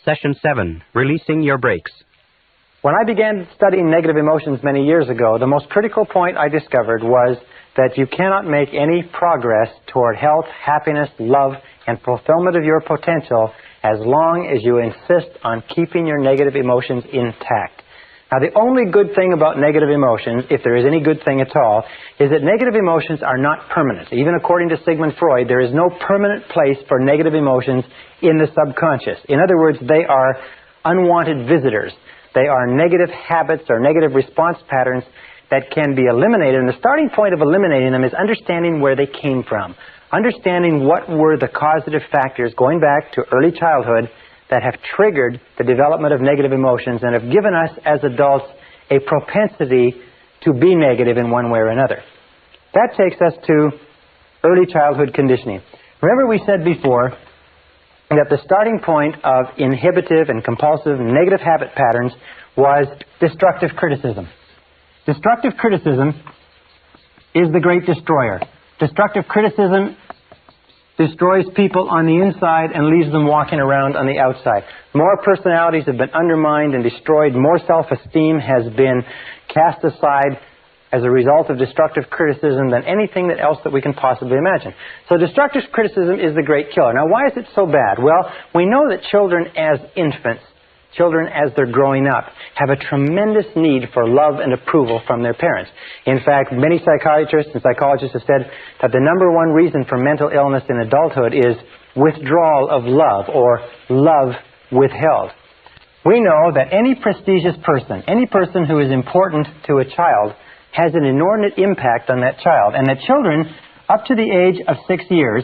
Session 7, Releasing Your Brakes. When I began studying negative emotions many years ago, the most critical point I discovered was that you cannot make any progress toward health, happiness, love, and fulfillment of your potential as long as you insist on keeping your negative emotions intact. Now, the only good thing about negative emotions, if there is any good thing at all, is that negative emotions are not permanent. Even according to Sigmund Freud, there is no permanent place for negative emotions in the subconscious. In other words, they are unwanted visitors. They are negative habits or negative response patterns that can be eliminated. And the starting point of eliminating them is understanding where they came from. Understanding what were the causative factors going back to early childhood that have triggered the development of negative emotions and have given us as adults a propensity to be negative in one way or another. That takes us to early childhood conditioning. Remember, we said before that the starting point of inhibitive and compulsive negative habit patterns was destructive criticism. Destructive criticism is the great destroyer. Destructive criticism destroys people on the inside and leaves them walking around on the outside. More personalities have been undermined and destroyed. More self-esteem has been cast aside as a result of destructive criticism than anything else that we can possibly imagine. So destructive criticism is the great killer. Now, why is it so bad? Well, we know that children as infants, children as they're growing up, have a tremendous need for love and approval from their parents. In fact, many psychiatrists and psychologists have said that the number one reason for mental illness in adulthood is withdrawal of love, or love withheld. We know that any prestigious person, any person who is important to a child, has an inordinate impact on that child, and that children up to the age of 6 years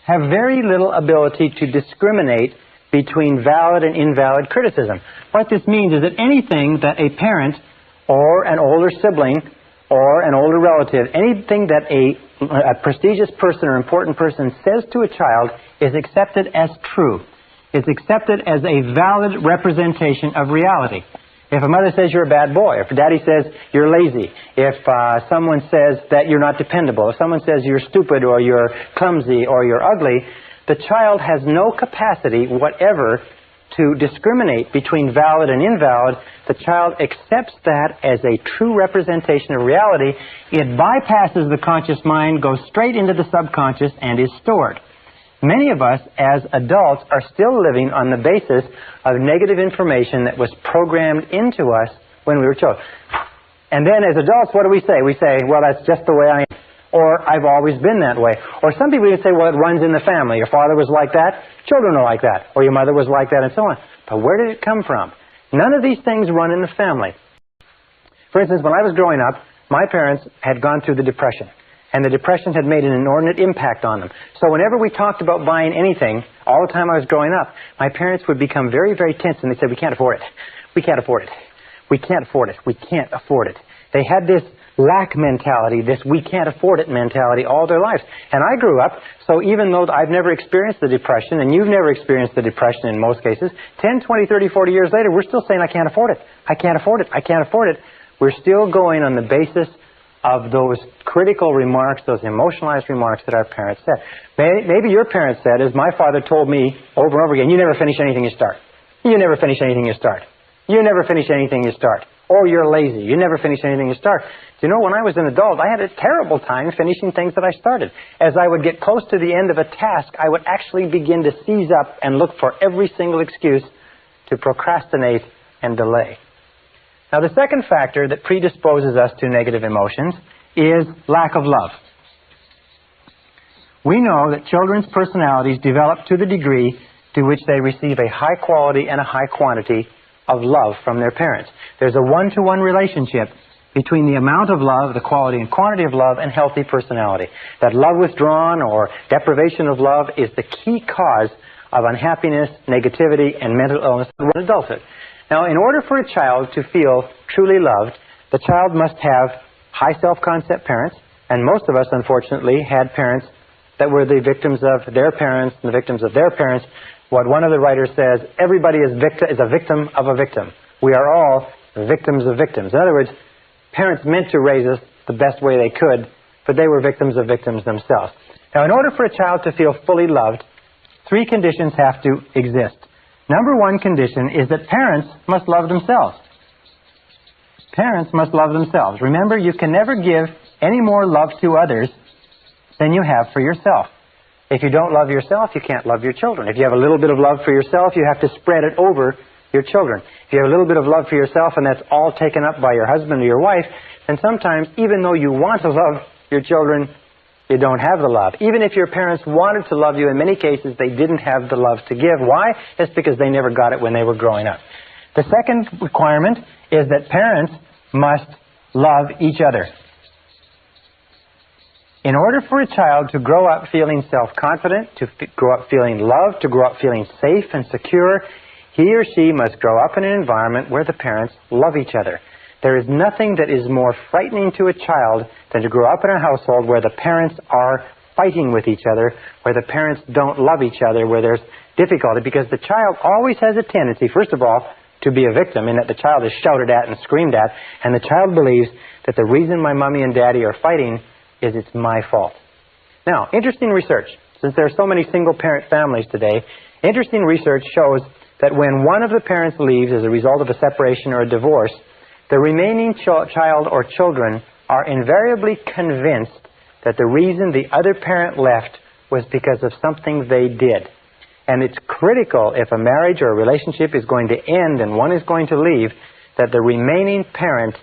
have very little ability to discriminate between valid and invalid criticism. What this means is that anything that a parent or an older sibling or an older relative, anything that a prestigious person or important person says to a child is accepted as true. It's accepted as a valid representation of reality. If a mother says you're a bad boy, if daddy says you're lazy, if someone says that you're not dependable, if someone says you're stupid or you're clumsy or you're ugly, the child has no capacity whatever to discriminate between valid and invalid. The child accepts that as a true representation of reality. It bypasses the conscious mind, goes straight into the subconscious, and is stored. Many of us as adults are still living on the basis of negative information that was programmed into us when we were children. And then as adults, what do? We say, well, that's just the way I am. Or, I've always been that way. Or some people even say, well, it runs in the family. Your father was like that, children are like that. Or your mother was like that, and so on. But where did it come from? None of these things run in the family. For instance, when I was growing up, my parents had gone through the Depression. And the Depression had made an inordinate impact on them. So whenever we talked about buying anything, all the time I was growing up, my parents would become very, very tense, and they said, we can't afford it. We can't afford it. We can't afford it. We can't afford it. They had this lack mentality, this we can't afford it mentality all their lives. And I grew up, so even though I've never experienced the Depression, and you've never experienced the Depression in most cases, 10, 20, 30, 40 years later, we're still saying, I can't afford it. I can't afford it. I can't afford it. We're still going on the basis of those critical remarks, those emotionalized remarks that our parents said. Maybe your parents said, as my father told me over and over again, you never finish anything you start. You never finish anything you start. You never finish anything you start. Or you're lazy. You never finish anything you start. Do you know, when I was an adult, I had a terrible time finishing things that I started. As I would get close to the end of a task, I would actually begin to seize up and look for every single excuse to procrastinate and delay. Now, the second factor that predisposes us to negative emotions is lack of love. We know that children's personalities develop to the degree to which they receive a high quality and a high quantity of love from their parents. There's a one-to-one relationship between the amount of love, the quality and quantity of love, and healthy personality. That love withdrawn or deprivation of love is the key cause of unhappiness, negativity, and mental illness in adulthood. Now, in order for a child to feel truly loved, the child must have high self-concept parents, and most of us, unfortunately, had parents that were the victims of their parents and the victims of their parents. What one of the writers says, everybody is a victim of a victim. We are all victims of victims. In other words, parents meant to raise us the best way they could, but they were victims of victims themselves. Now, in order for a child to feel fully loved, three conditions have to exist. Number one condition is that parents must love themselves. Parents must love themselves. Remember, you can never give any more love to others than you have for yourself. If you don't love yourself, you can't love your children. If you have a little bit of love for yourself, you have to spread it over your children. If you have a little bit of love for yourself and that's all taken up by your husband or your wife, then sometimes, even though you want to love your children, you don't have the love. Even if your parents wanted to love you, in many cases they didn't have the love to give. Why? It's because they never got it when they were growing up. The second requirement is that parents must love each other. In order for a child to grow up feeling self-confident, to grow up feeling loved, to grow up feeling safe and secure, he or she must grow up in an environment where the parents love each other. There is nothing that is more frightening to a child than to grow up in a household where the parents are fighting with each other, where the parents don't love each other, where there's difficulty, because the child always has a tendency, first of all, to be a victim, in that the child is shouted at and screamed at, and the child believes that the reason my mommy and daddy are fighting is it's my fault. Now, interesting research, since there are so many single-parent families today, interesting research shows that when one of the parents leaves as a result of a separation or a divorce, the remaining child or children are invariably convinced that the reason the other parent left was because of something they did. And it's critical, if a marriage or a relationship is going to end and one is going to leave, that the remaining parent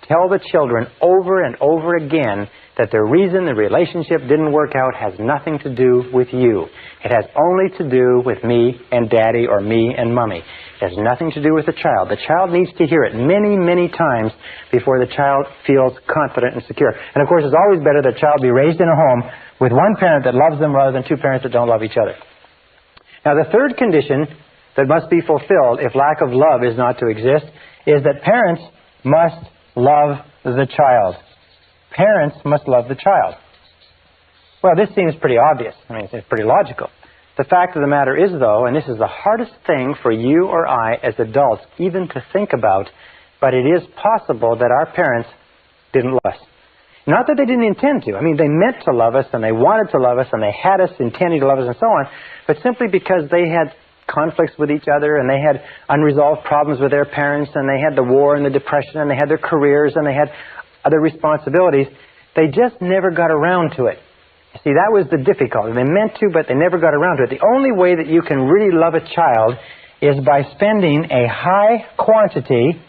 tell the children over and over again that the reason the relationship didn't work out has nothing to do with you. It has only to do with me and daddy or me and mommy. It has nothing to do with the child. The child needs to hear it many, many times before the child feels confident and secure. And of course, it's always better that a child be raised in a home with one parent that loves them rather than two parents that don't love each other. Now, the third condition that must be fulfilled if lack of love is not to exist is that parents must love the child. Parents must love the child. Well, this seems pretty obvious. I mean, it's pretty logical. The fact of the matter is, though, and this is the hardest thing for you or I as adults even to think about, but it is possible that our parents didn't love us. Not that they didn't intend to. I mean, they meant to love us, and they wanted to love us, and they had us intending to love us, and so on, but simply because they had conflicts with each other, and they had unresolved problems with their parents, and they had the war and the depression, and they had their careers, and they had other responsibilities, they just never got around to it. You see, that was the difficulty. They meant to, but they never got around to it. The only way that you can really love a child is by spending a high quantity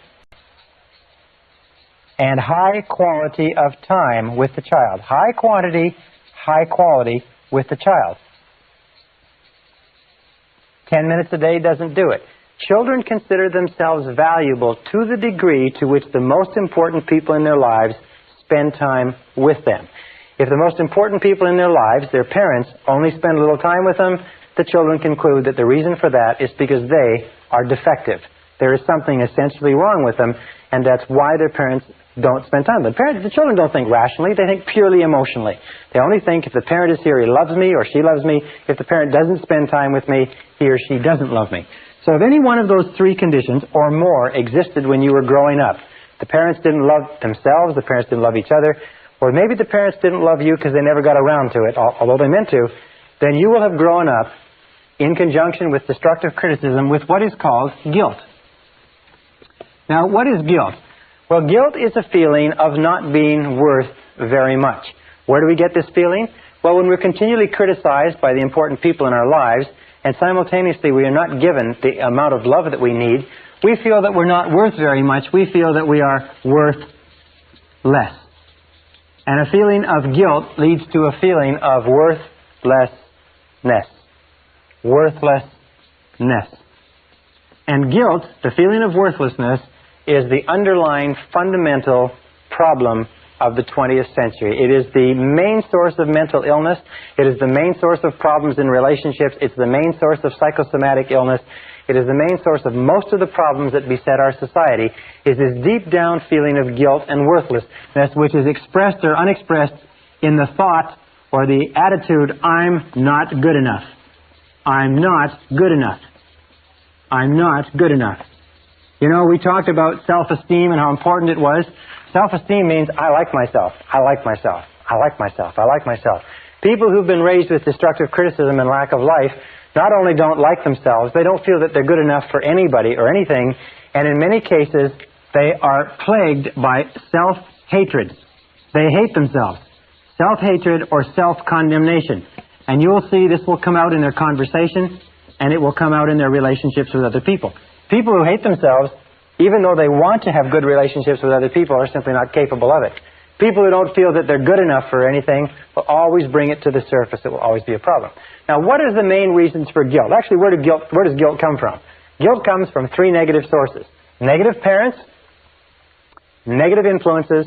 and high quality of time with the child. High quantity, high quality with the child. 10 minutes a day doesn't do it. Children consider themselves valuable to the degree to which the most important people in their lives spend time with them. If the most important people in their lives, their parents, only spend a little time with them, the children conclude that the reason for that is because they are defective. There is something essentially wrong with them, and that's why their parents don't spend time with them. The children don't think rationally, they think purely emotionally. They only think if the parent is here, he loves me or she loves me. If the parent doesn't spend time with me, he or she doesn't love me. So if any one of those three conditions or more existed when you were growing up, the parents didn't love themselves, the parents didn't love each other, or maybe the parents didn't love you because they never got around to it, although they meant to, then you will have grown up in conjunction with destructive criticism with what is called guilt. Now, what is guilt? Well, guilt is a feeling of not being worth very much. Where do we get this feeling? Well, when we're continually criticized by the important people in our lives, and simultaneously we are not given the amount of love that we need, we feel that we're not worth very much. We feel that we are worth less. And a feeling of guilt leads to a feeling of worthlessness. Worthlessness. And guilt, the feeling of worthlessness, is the underlying fundamental problem of the 20th century. It is the main source of mental illness. It is the main source of problems in relationships. It's the main source of psychosomatic illness. It is the main source of most of the problems that beset our society, is this deep down feeling of guilt and worthlessness, which is expressed or unexpressed in the thought or the attitude, I'm not good enough. I'm not good enough. I'm not good enough. You know, we talked about self-esteem and how important it was. Self-esteem means I like myself. I like myself. I like myself. I like myself. People who've been raised with destructive criticism and lack of life not only don't like themselves, they don't feel that they're good enough for anybody or anything, and in many cases, they are plagued by self-hatred. They hate themselves. Self-hatred or self-condemnation. And you will see this will come out in their conversation, and it will come out in their relationships with other people. People who hate themselves, even though they want to have good relationships with other people, are simply not capable of it. People who don't feel that they're good enough for anything will always bring it to the surface. It will always be a problem. Now, what are the main reasons for guilt? Actually, where does guilt come from? Guilt comes from three negative sources. Negative parents, negative influences,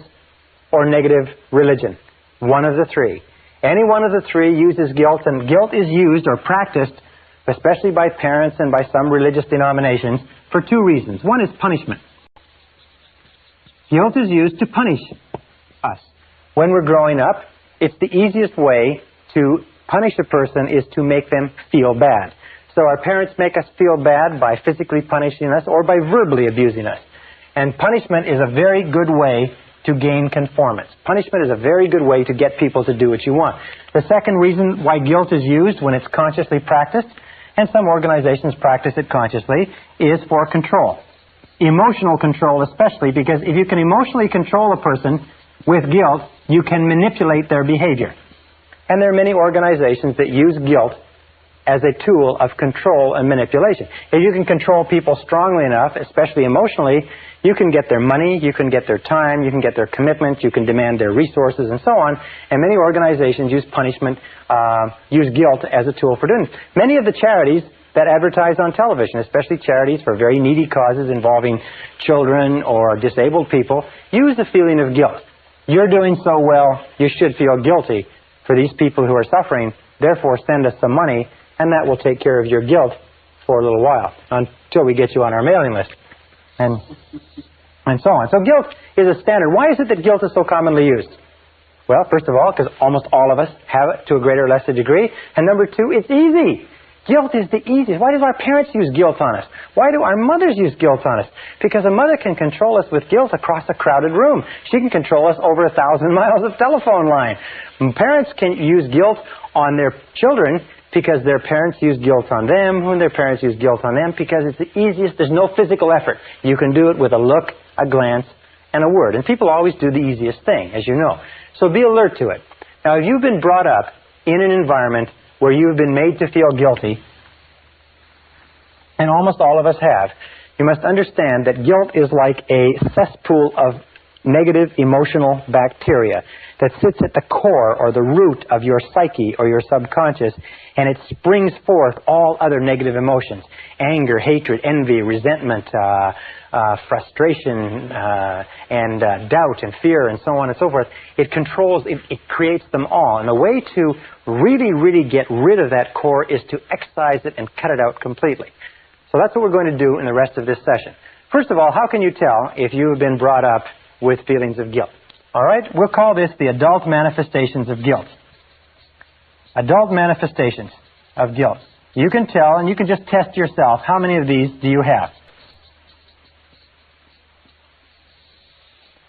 or negative religion. One of the three. Any one of the three uses guilt, and guilt is used or practiced, especially by parents and by some religious denominations, for two reasons. One is punishment. Guilt is used to punish us. When we're growing up, it's the easiest way to punish a person is to make them feel bad. So our parents make us feel bad by physically punishing us or by verbally abusing us. And punishment is a very good way to gain conformance. Punishment is a very good way to get people to do what you want. The second reason why guilt is used when it's consciously practiced, and some organizations practice it consciously, is for control. Emotional control especially, because if you can emotionally control a person with guilt, you can manipulate their behavior. And there are many organizations that use guilt as a tool of control and manipulation. If you can control people strongly enough, especially emotionally, you can get their money, you can get their time, you can get their commitment, you can demand their resources, and so on. And many organizations use punishment, use guilt as a tool for doing this. Many of the charities that advertise on television, especially charities for very needy causes involving children or disabled people, use the feeling of guilt. You're doing so well, you should feel guilty for these people who are suffering, therefore send us some money, and that will take care of your guilt for a little while, until we get you on our mailing list, and so on. So guilt is a standard. Why is it that guilt is so commonly used? Well, first of all, because almost all of us have it to a greater or lesser degree, and number two, it's easy. Guilt is the easiest. Why do our parents use guilt on us? Why do our mothers use guilt on us? Because a mother can control us with guilt across a crowded room. She can control us over 1,000 miles of telephone line. Parents can use guilt on their children because their parents use guilt on them, when their parents use guilt on them, because it's the easiest. There's no physical effort. You can do it with a look, a glance, and a word. And people always do the easiest thing, as you know. So be alert to it. Now, if you've been brought up in an environment where you've been made to feel guilty, and almost all of us have, you must understand that guilt is like a cesspool of negative emotional bacteria that sits at the core or the root of your psyche or your subconscious, and it springs forth all other negative emotions: anger, hatred, envy, resentment, frustration, and doubt and fear, and so on and so forth. It controls, it creates them all. And the way to really, really get rid of that core is to excise it and cut it out completely. So that's what we're going to do in the rest of this session. First of all, how can you tell if you have been brought up with feelings of guilt? All right, we'll call this the adult manifestations of guilt. Adult manifestations of guilt. You can tell, and you can just test yourself, how many of these do you have?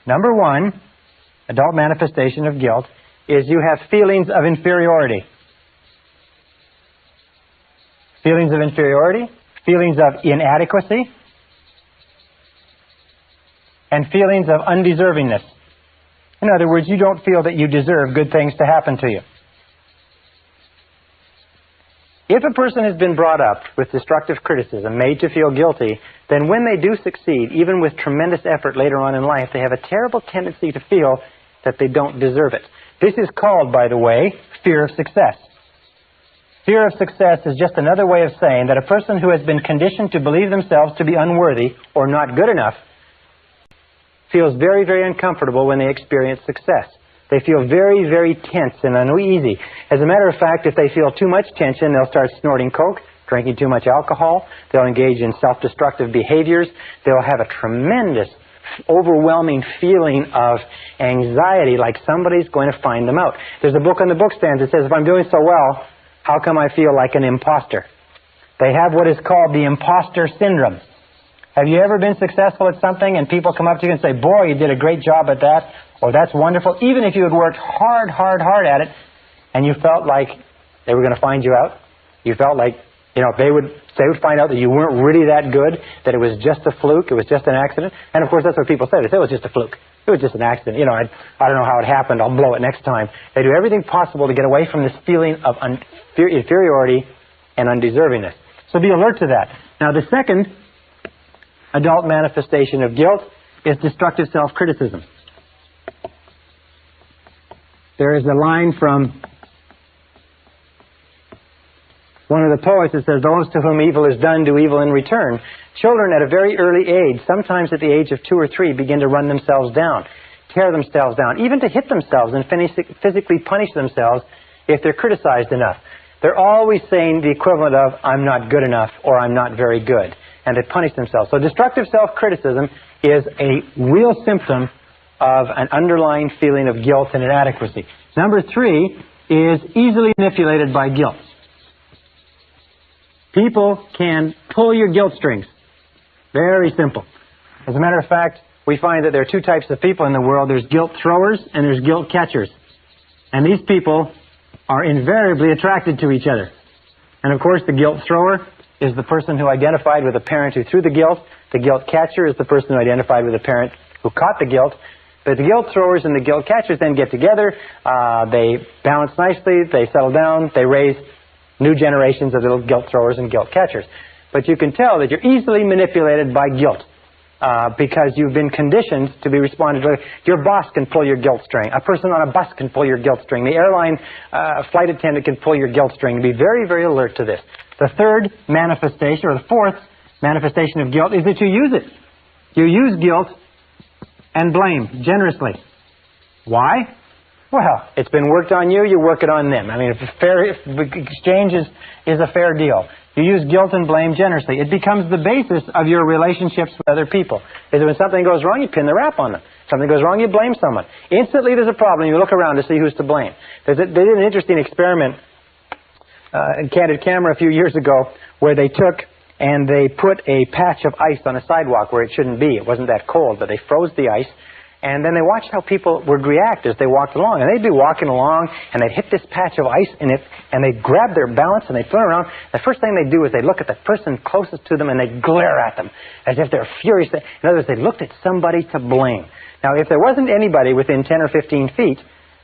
Number one, adult manifestation of guilt, is you have feelings of inferiority. Feelings of inferiority, feelings of inadequacy, and feelings of undeservingness. In other words, you don't feel that you deserve good things to happen to you. If a person has been brought up with destructive criticism, made to feel guilty, then when they do succeed, even with tremendous effort later on in life, they have a terrible tendency to feel that they don't deserve it. This is called, by the way, fear of success. Fear of success is just another way of saying that a person who has been conditioned to believe themselves to be unworthy or not good enough feels very, very uncomfortable when they experience success. They feel very, very tense and uneasy. As a matter of fact, if they feel too much tension, they'll start snorting coke, drinking too much alcohol. They'll engage in self-destructive behaviors. They'll have a tremendous, overwhelming feeling of anxiety, like somebody's going to find them out. There's a book on the bookstands that says, if I'm doing so well, how come I feel like an imposter? They have what is called the imposter syndrome. Have you ever been successful at something and people come up to you and say, boy, you did a great job at that, or that's wonderful, even if you had worked hard at it, and you felt like they were going to find you out? You felt like You know, they would find out that you weren't really that good, that it was just a fluke, it was just an accident. And of course, that's what people say. They say it was just a fluke. It was just an accident. You know, I don't know how it happened. I'll blow it next time. They do everything possible to get away from this feeling of inferiority and undeservingness. So be alert to that. Now, the second adult manifestation of guilt is destructive self-criticism. There is a line from one of the poets that says, "Those to whom evil is done do evil in return." Children at a very early age, sometimes at the age of 2 or 3, begin to run themselves down, tear themselves down, even to hit themselves and physically punish themselves if they're criticized enough. They're always saying the equivalent of, "I'm not good enough," or "I'm not very good," and they punish themselves. So destructive self-criticism is a real symptom of an underlying feeling of guilt and inadequacy. Number 3 is easily manipulated by guilt. People can pull your guilt strings. Very simple. As a matter of fact, we find that there are 2 types of people in the world. There's guilt throwers and there's guilt catchers. And these people are invariably attracted to each other. And of course, the guilt thrower is the person who identified with a parent who threw the guilt. The guilt catcher is the person who identified with a parent who caught the guilt. But the guilt throwers and the guilt catchers then get together. They balance nicely. They settle down. They raise new generations of little guilt throwers and guilt catchers. But you can tell that you're easily manipulated by guilt because you've been conditioned to be responded to. Your boss can pull your guilt string. A person on a bus can pull your guilt string. The airline flight attendant can pull your guilt string. Be very, very alert to this. The third manifestation, or the fourth manifestation of guilt, is that you use it. You use guilt and blame generously. Why? Well, it's been worked on you, you work it on them. I mean, if exchange is a fair deal. You use guilt and blame generously. It becomes the basis of your relationships with other people. Because when something goes wrong, you pin the rap on them. Something goes wrong, you blame someone. Instantly there's a problem, you look around to see who's to blame. They did an interesting experiment in Candid Camera a few years ago where they took and they put a patch of ice on a sidewalk where it shouldn't be. It wasn't that cold, but they froze the ice. And then they watched how people would react as they walked along. And they'd be walking along, and they'd hit this patch of ice in it, and they'd grab their balance, and they'd turn around. The first thing they'd do is they'd look at the person closest to them, and they'd glare at them, as if they're furious. In other words, they looked at somebody to blame. Now, if there wasn't anybody within 10 or 15 feet,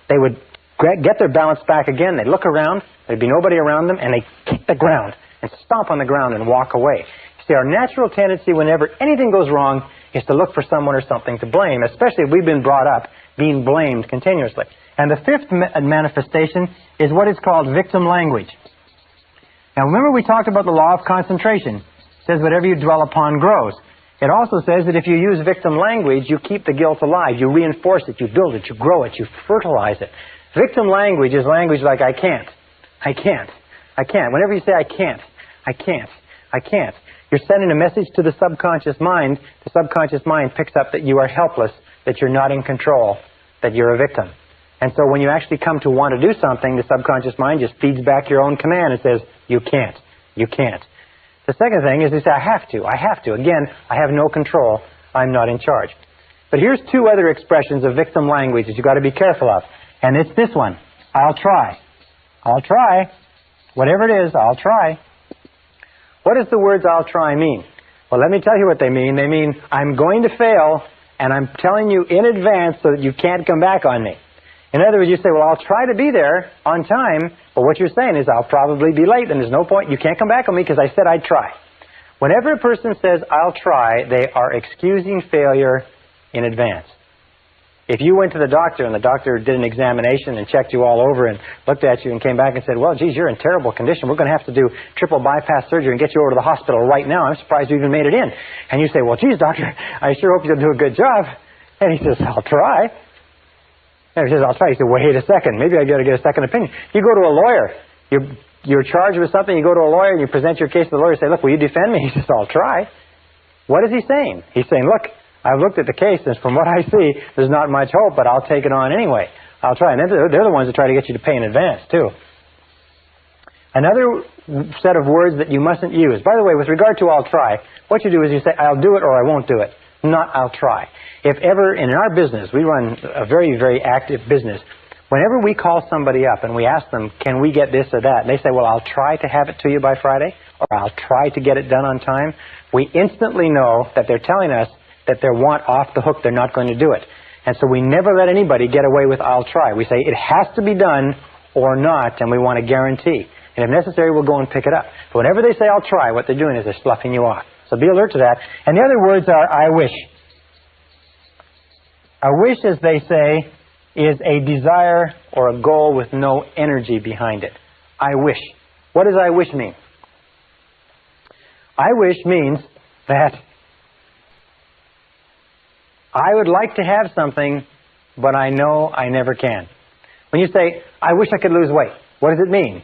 they would get their balance back again. They'd look around. There'd be nobody around them, and they'd kick the ground and stomp on the ground and walk away. See, our natural tendency whenever anything goes wrong is to look for someone or something to blame, especially if we've been brought up being blamed continuously. And the fifth manifestation is what is called victim language. Now, remember we talked about the law of concentration. It says whatever you dwell upon grows. It also says that if you use victim language, you keep the guilt alive. You reinforce it, you build it, you grow it, you fertilize it. Victim language is language like I can't, I can't, I can't. Whenever you say I can't, I can't, I can't, you're sending a message to the subconscious mind. The subconscious mind picks up that you are helpless, that you're not in control, that you're a victim. And so when you actually come to want to do something, the subconscious mind just feeds back your own command and says, you can't, you can't. The second thing is you say, I have to, I have to. Again, I have no control, I'm not in charge. But here's 2 other expressions of victim language that you've got to be careful of. And it's this one, I'll try. I'll try. Whatever it is, I'll try. What does the words I'll try mean? Well, let me tell you what they mean. They mean I'm going to fail, and I'm telling you in advance so that you can't come back on me. In other words, you say, well, I'll try to be there on time, but what you're saying is I'll probably be late, and there's no point. You can't come back on me because I said I'd try. Whenever a person says I'll try, they are excusing failure in advance. If you went to the doctor and the doctor did an examination and checked you all over and looked at you and came back and said, well, geez, you're in terrible condition. We're going to have to do triple bypass surgery and get you over to the hospital right now. I'm surprised you even made it in. And you say, well, geez, doctor, I sure hope you'll do a good job. And he says, I'll try. And he says, I'll try. He said, wait a second. Maybe I got to get a second opinion. You go to a lawyer. You're charged with something. You go to a lawyer and you present your case to the lawyer and say, look, will you defend me? He says, I'll try. What is he saying? He's saying, look, I've looked at the case, and from what I see, there's not much hope, but I'll take it on anyway. I'll try. And they're the ones that try to get you to pay in advance, too. Another set of words that you mustn't use. By the way, with regard to I'll try, what you do is you say, I'll do it or I won't do it, not I'll try. If ever, in our business, we run a very, very active business. Whenever we call somebody up and we ask them, can we get this or that, and they say, well, I'll try to have it to you by Friday, or I'll try to get it done on time, we instantly know that they're telling us that they want off the hook, they're not going to do it. And so we never let anybody get away with I'll try. We say it has to be done or not, and we want a guarantee. And if necessary, we'll go and pick it up. But whenever they say I'll try, what they're doing is they're sloughing you off. So be alert to that. And the other words are I wish. A wish, as they say, is a desire or a goal with no energy behind it. I wish. What does I wish mean? I wish means that I would like to have something, but I know I never can. When you say, I wish I could lose weight, what does it mean?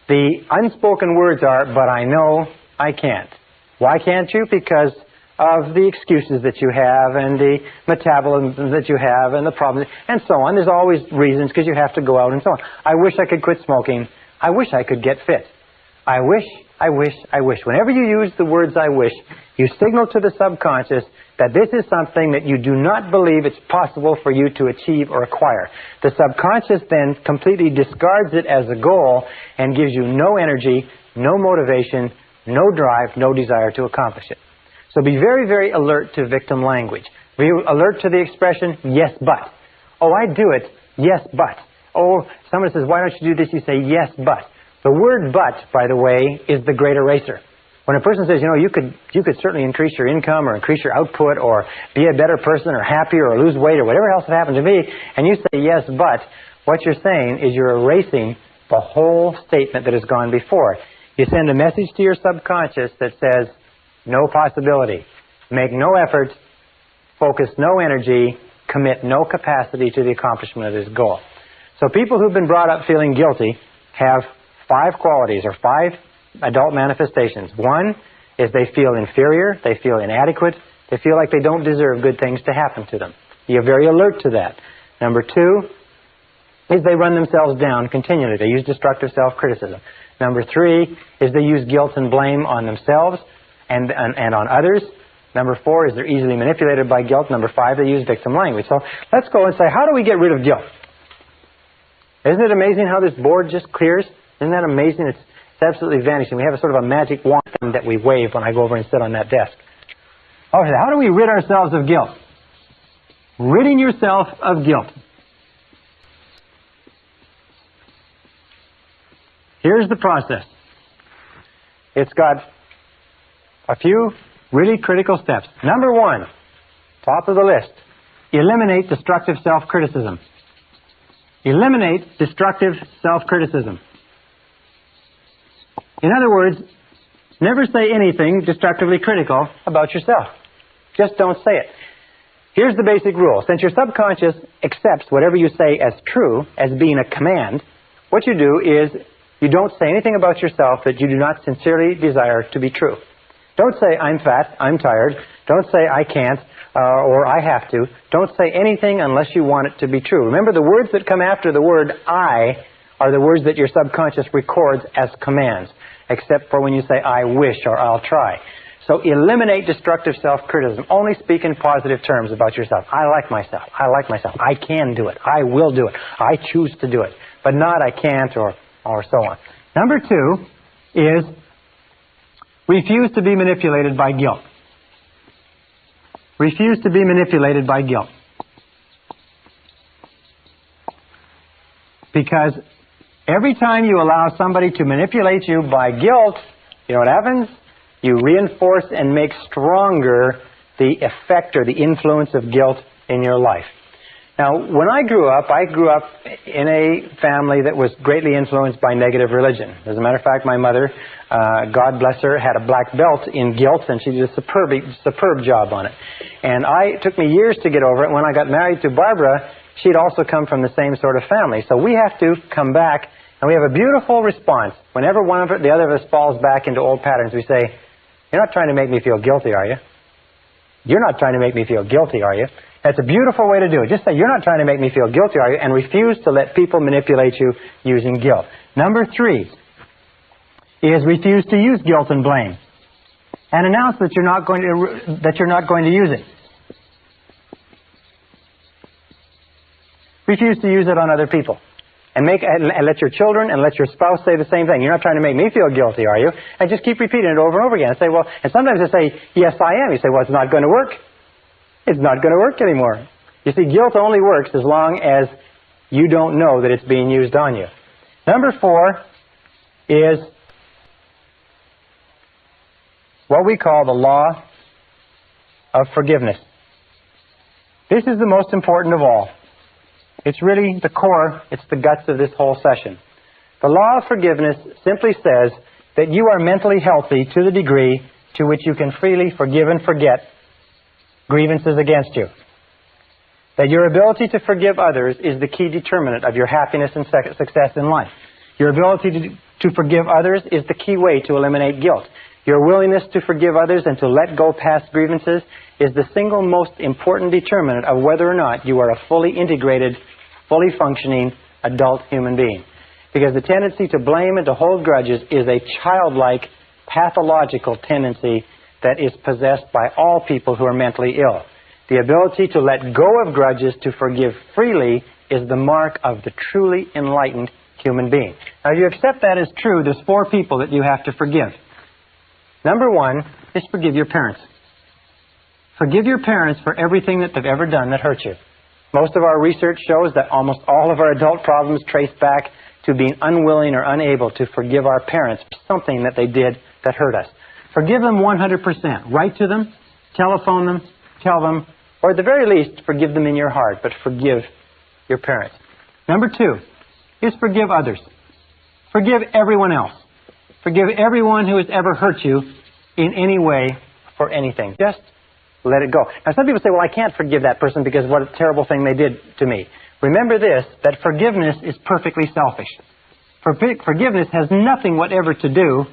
The unspoken words are, but I know I can't. Why can't you? Because of the excuses that you have and the metabolism that you have and the problems and so on. There's always reasons because you have to go out and so on. I wish I could quit smoking. I wish I could get fit. I wish, I wish, I wish. Whenever you use the words I wish, you signal to the subconscious that this is something that you do not believe it's possible for you to achieve or acquire. The subconscious then completely discards it as a goal and gives you no energy, no motivation, no drive, no desire to accomplish it. So be very, very alert to victim language. Be alert to the expression, yes, but. Oh, I do it, yes, but. Oh, someone says, why don't you do this? You say, yes, but. The word but, by the way, is the great eraser. When a person says, you could certainly increase your income or increase your output or be a better person or happier or lose weight or whatever else it happens to be, and you say yes, but, what you're saying is you're erasing the whole statement that has gone before. You send a message to your subconscious that says, no possibility, make no effort, focus no energy, commit no capacity to the accomplishment of this goal. So people who've been brought up feeling guilty have 5 qualities or 5 adult manifestations. One is they feel inferior, they feel inadequate, they feel like they don't deserve good things to happen to them. You're very alert to that. Number 2 is they run themselves down continually. They use destructive self-criticism. Number 3 is they use guilt and blame on themselves and on others. Number 4 is they're easily manipulated by guilt. Number 5, they use victim language. So let's go and say, how do we get rid of guilt? Isn't it amazing how this board just clears? Isn't that amazing? It's absolutely vanishing. We have a sort of a magic wand that we wave when I go over and sit on that desk. Okay, how do we rid ourselves of guilt? Ridding yourself of guilt. Here's the process. It's got a few really critical steps. Number 1, top of the list, eliminate destructive self-criticism. Eliminate destructive self-criticism. In other words, never say anything destructively critical about yourself. Just don't say it. Here's the basic rule. Since your subconscious accepts whatever you say as true, as being a command, what you do is you don't say anything about yourself that you do not sincerely desire to be true. Don't say, I'm fat, I'm tired. Don't say, I can't, or I have to. Don't say anything unless you want it to be true. Remember, the words that come after the word I are the words that your subconscious records as commands, except for when you say, I wish or I'll try. So eliminate destructive self-criticism. Only speak in positive terms about yourself. I like myself. I like myself. I can do it. I will do it. I choose to do it. But not I can't or so on. Number 2 is refuse to be manipulated by guilt. Refuse to be manipulated by guilt. Because every time you allow somebody to manipulate you by guilt, you know what happens? You reinforce and make stronger the effect or the influence of guilt in your life. Now, when I grew up in a family that was greatly influenced by negative religion. As a matter of fact, my mother, God bless her, had a black belt in guilt, and she did a superb job on it. And it took me years to get over it. When I got married to Barbara, she'd also come from the same sort of family. So we have to come back, and we have a beautiful response. Whenever the other of us falls back into old patterns, we say, you're not trying to make me feel guilty, are you? You're not trying to make me feel guilty, are you? That's a beautiful way to do it. Just say, you're not trying to make me feel guilty, are you? And refuse to let people manipulate you using guilt. Number 3 is refuse to use guilt and blame. And announce that you're not going to use it. Refuse to use it on other people. And let your children and let your spouse say the same thing. You're not trying to make me feel guilty, are you? And just keep repeating it over and over again. And say, well, and sometimes they say, yes, I am. You say, well, it's not going to work. It's not going to work anymore. You see, guilt only works as long as you don't know that it's being used on you. Number 4 is what we call the law of forgiveness. This is the most important of all. It's really the core, it's the guts of this whole session. The law of forgiveness simply says that you are mentally healthy to the degree to which you can freely forgive and forget grievances against you. That your ability to forgive others is the key determinant of your happiness and success in life. Your ability to forgive others is the key way to eliminate guilt. Your willingness to forgive others and to let go past grievances is the single most important determinant of whether or not you are a fully integrated, fully functioning adult human being. Because the tendency to blame and to hold grudges is a childlike, pathological tendency that is possessed by all people who are mentally ill. The ability to let go of grudges, to forgive freely, is the mark of the truly enlightened human being. Now, if you accept that as true, there's 4 people that you have to forgive. Number 1 is forgive your parents. Forgive your parents for everything that they've ever done that hurt you. Most of our research shows that almost all of our adult problems trace back to being unwilling or unable to forgive our parents for something that they did that hurt us. Forgive them 100%. Write to them, telephone them, tell them, or at the very least, forgive them in your heart, but forgive your parents. Number 2 is forgive others. Forgive everyone else. Forgive everyone who has ever hurt you in any way for anything. Just let it go. Now, some people say, well, I can't forgive that person because what a terrible thing they did to me. Remember this, that forgiveness is perfectly selfish. Forgiveness has nothing whatever to do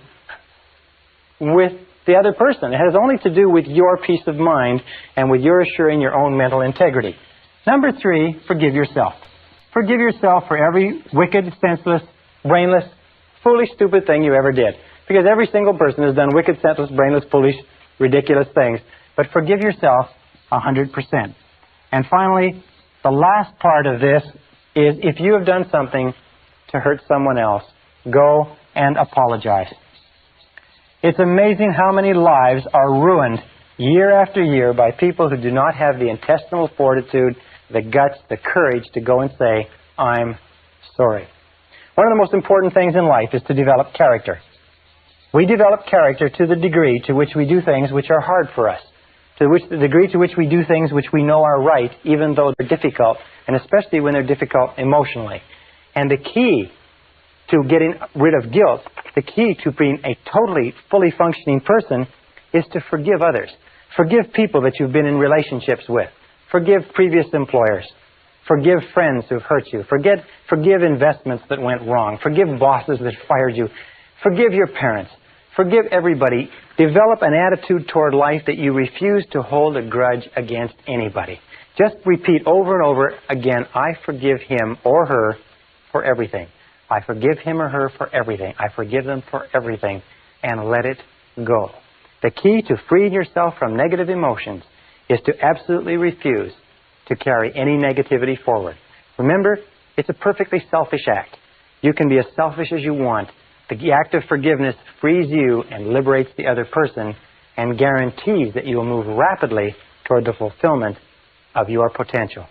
with the other person. It has only to do with your peace of mind and with your assuring your own mental integrity. Number 3, forgive yourself. Forgive yourself for every wicked, senseless, brainless, foolish, stupid thing you ever did. Because every single person has done wicked, senseless, brainless, foolish, ridiculous things. But forgive yourself 100%. And finally, the last part of this is if you have done something to hurt someone else, go and apologize. It's amazing how many lives are ruined year after year by people who do not have the intestinal fortitude, the guts, the courage to go and say, I'm sorry. One of the most important things in life is to develop character. We develop character to the degree to which we do things which are hard for us, to the degree to which we do things which we know are right, even though they're difficult, and especially when they're difficult emotionally. And the key to getting rid of guilt, the key to being a totally, fully functioning person, is to forgive others. Forgive people that you've been in relationships with. Forgive previous employers. Forgive friends who've hurt you. Forgive investments that went wrong. Forgive bosses that fired you. Forgive your parents. Forgive everybody. Develop an attitude toward life that you refuse to hold a grudge against anybody. Just repeat over and over again, I forgive him or her for everything. I forgive him or her for everything. I forgive them for everything. And let it go. The key to freeing yourself from negative emotions is to absolutely refuse to carry any negativity forward. Remember, it's a perfectly selfish act. You can be as selfish as you want. The act of forgiveness frees you and liberates the other person and guarantees that you will move rapidly toward the fulfillment of your potential.